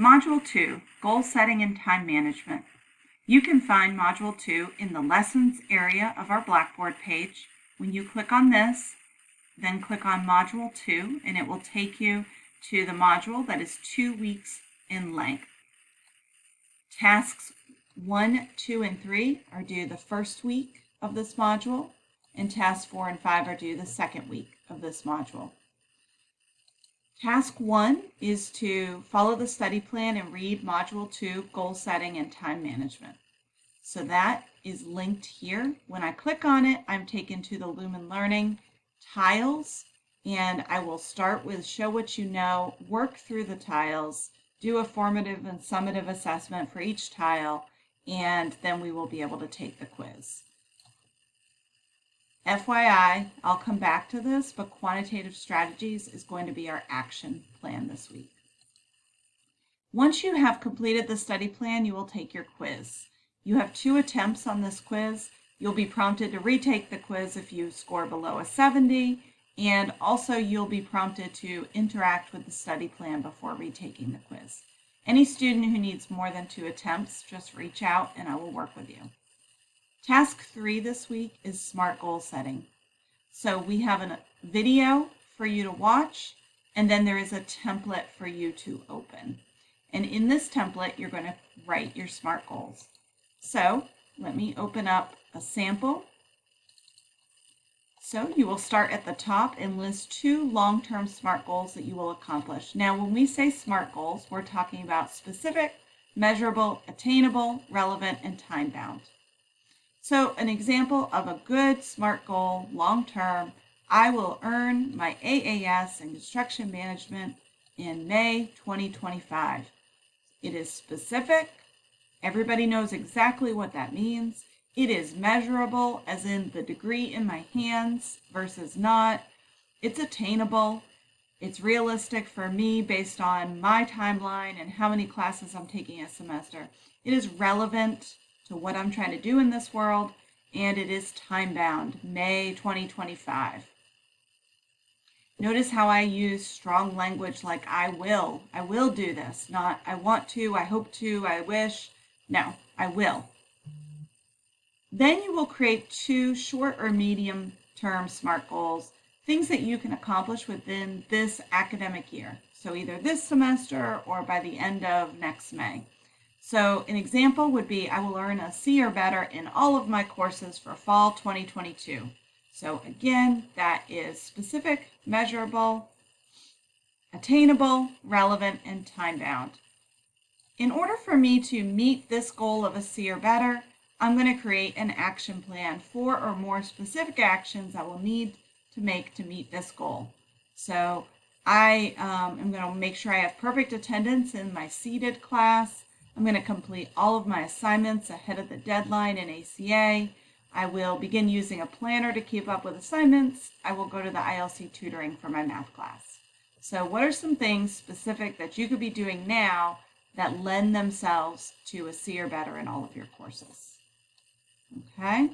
Module 2, Goal Setting and Time Management. You can find Module 2 in the Lessons area of our Blackboard page. When you click on this, then click on Module 2, and it will take you to the module that is 2 weeks in length. Tasks 1, 2, and 3 are due the first week of this module, and tasks 4 and 5 are due the second week of this module. Task 1 is to follow the study plan and read Module 2, Goal Setting and Time Management. So that is linked here. When I click on it, I'm taken to the Lumen Learning tiles, and I will start with Show What You Know, work through the tiles, do a formative and summative assessment for each tile, and then we will be able to take the quiz. FYI, I'll come back to this, but quantitative strategies is going to be our action plan this week. Once you have completed the study plan, you will take your quiz. You have 2 attempts on this quiz. You'll be prompted to retake the quiz if you score below a 70, and also you'll be prompted to interact with the study plan before retaking the quiz. Any student who needs more than 2 attempts, just reach out and I will work with you. Task 3 this week is SMART goal setting. So we have a video for you to watch, and then there is a template for you to open. And in this template, you're going to write your SMART goals. So let me open up a sample. So you will start at the top and list 2 long-term SMART goals that you will accomplish. Now, when we say SMART goals, we're talking about specific, measurable, attainable, relevant, and time-bound. So an example of a good SMART goal, long-term, I will earn my AAS in construction management in May 2025. It is specific. Everybody knows exactly what that means. It is measurable, as in the degree in my hands versus not. It's attainable. It's realistic for me based on my timeline and how many classes I'm taking a semester. It is relevant to what I'm trying to do in this world, and it is time-bound, May 2025. Notice how I use strong language like I will do this, not I want to, I hope to, I wish. No, I will. Then you will create 2 short or medium-term SMART goals, things that you can accomplish within this academic year. So either this semester or by the end of next May. So an example would be I will earn a C or better in all of my courses for fall 2022. So again, that is specific, measurable, attainable, relevant, and time-bound. In order for me to meet this goal of a C or better, I'm going to create an action plan, 4 or more specific actions I will need to make to meet this goal. So I am going to make sure I have perfect attendance in my seated class. I'm going to complete all of my assignments ahead of the deadline in ACA. I will begin using a planner to keep up with assignments. I will go to the ILC tutoring for my math class. So what are some things specific that you could be doing now that lend themselves to a C or better in all of your courses? Okay.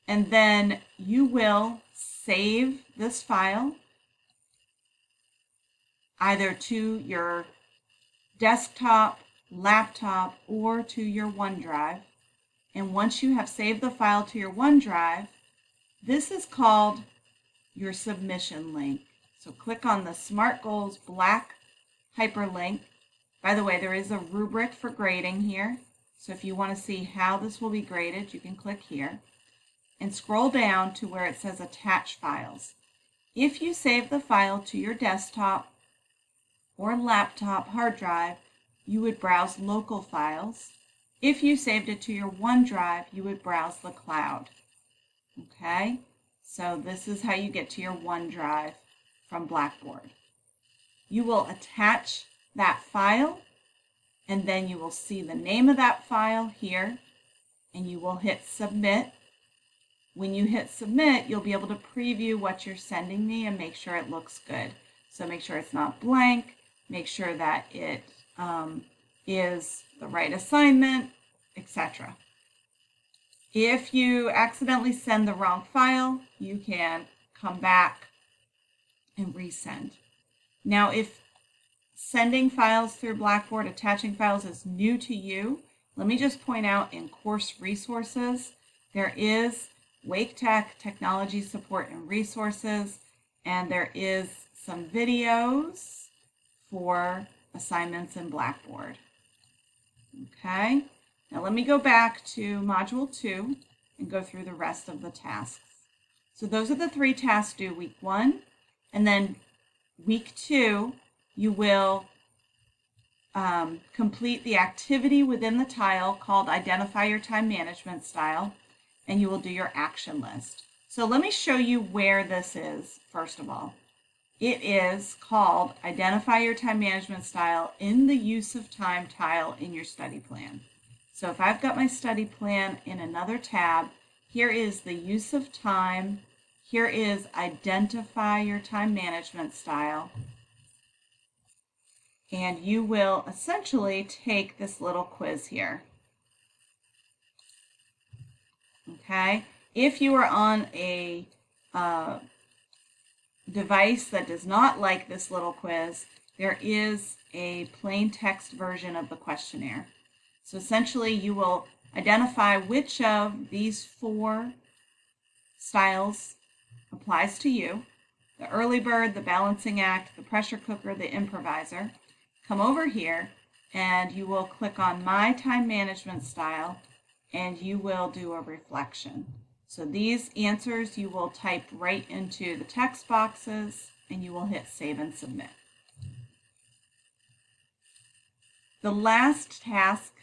And then you will save this file either to your desktop, laptop, or to your OneDrive. And once you have saved the file to your OneDrive, this is called your submission link. So click on the SMART Goals black hyperlink. By the way, there is a rubric for grading here. So if you want to see how this will be graded, you can click here and scroll down to where it says Attach Files. If you save the file to your desktop or laptop hard drive, you would browse local files. If you saved it to your OneDrive, you would browse the cloud. Okay, so this is how you get to your OneDrive from Blackboard. You will attach that file, and then you will see the name of that file here, and you will hit Submit. When you hit Submit, you'll be able to preview what you're sending me and make sure it looks good. So make sure it's not blank, make sure that it is the right assignment, etc. If you accidentally send the wrong file, you can come back and resend. Now, if sending files through Blackboard, attaching files is new to you, let me just point out in course resources, there is Wake Tech Technology Support and Resources, and there is some videos for assignments in Blackboard. Okay, now let me go back to Module 2 and go through the rest of the tasks. So those are the 3 tasks due week 1, and then week 2, you will complete the activity within the tile called Identify Your Time Management Style, and you will do your action list. So let me show you where this is, first of all. It is called Identify Your Time Management Style in the Use of Time tile in your study plan. So if I've got my study plan in another tab, here is the Use of Time. Here is Identify Your Time Management Style. And you will essentially take this little quiz here. Okay? If you are on a device that does not like this little quiz, there is a plain text version of the questionnaire. So essentially you will identify which of these 4 styles applies to you: the early bird, the balancing act, the pressure cooker, the improviser. Come over here and you will click on My Time Management Style and you will do a reflection. So these answers you will type right into the text boxes and you will hit Save and Submit. The last task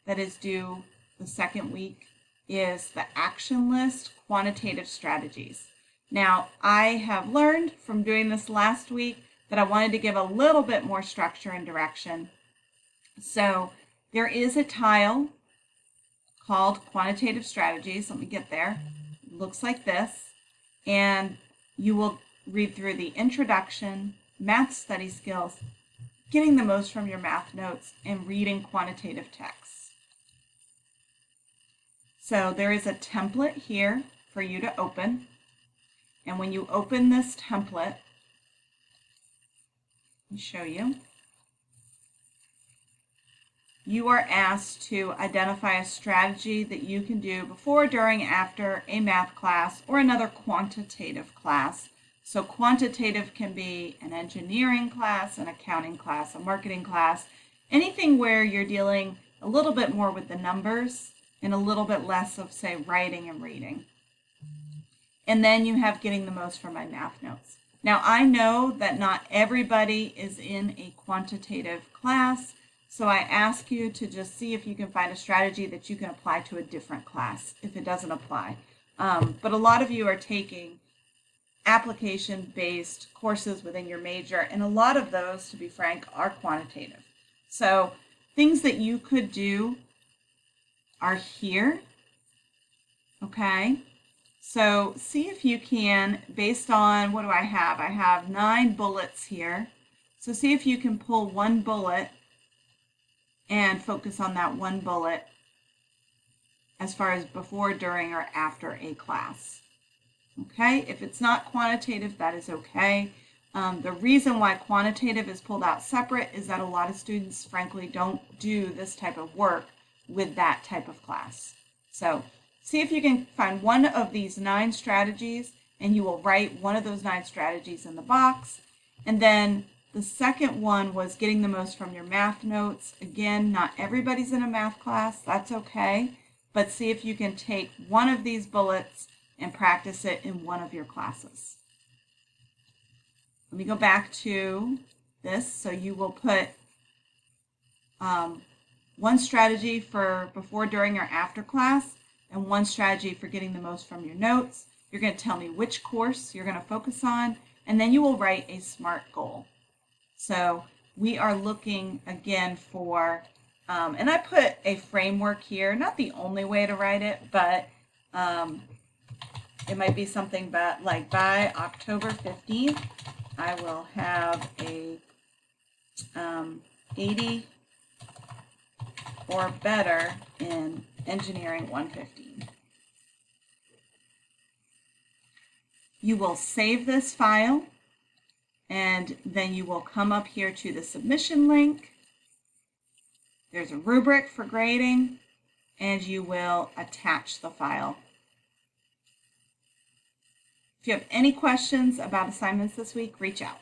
that is due the second week is the action list quantitative strategies. Now, I have learned from doing this last week that I wanted to give a little bit more structure and direction. So there is a tile called quantitative strategies. Let me get there. It looks like this. And you will read through the introduction, math study skills, getting the most from your math notes, and reading quantitative texts. So there is a template here for you to open. And when you open this template, let me show you. You are asked to identify a strategy that you can do before, during, after a math class or another quantitative class. So quantitative can be an engineering class, an accounting class, a marketing class, anything where you're dealing a little bit more with the numbers and a little bit less of, say, writing and reading. And then you have getting the most from my math notes. Now, I know that not everybody is in a quantitative class, so I ask you to just see if you can find a strategy that you can apply to a different class if it doesn't apply. But a lot of you are taking application-based courses within your major, and a lot of those, to be frank, are quantitative. So things that you could do are here, okay? So see if you can, based on, what do I have? I have 9 bullets here. So see if you can pull one bullet and focus on that one bullet as far as before, during, or after a class. Okay, if it's not quantitative, that is okay. The reason why quantitative is pulled out separate is that a lot of students, frankly, don't do this type of work with that type of class. So see if you can find one of these 9 strategies, and you will write one of those 9 strategies in the box. And then the second one was getting the most from your math notes. Again, not everybody's in a math class. That's okay. But see if you can take one of these bullets and practice it in one of your classes. Let me go back to this. So you will put one strategy for before, during, or after class, and one strategy for getting the most from your notes. You're going to tell me which course you're going to focus on, and then you will write a SMART goal. So we are looking again for, and I put a framework here, not the only way to write it, but it might be something like by October 15th, I will have a 80 or better in Engineering 115. You will save this file And then you will come up here to the submission link. There's a rubric for grading, and you will attach the file. If you have any questions about assignments this week, reach out.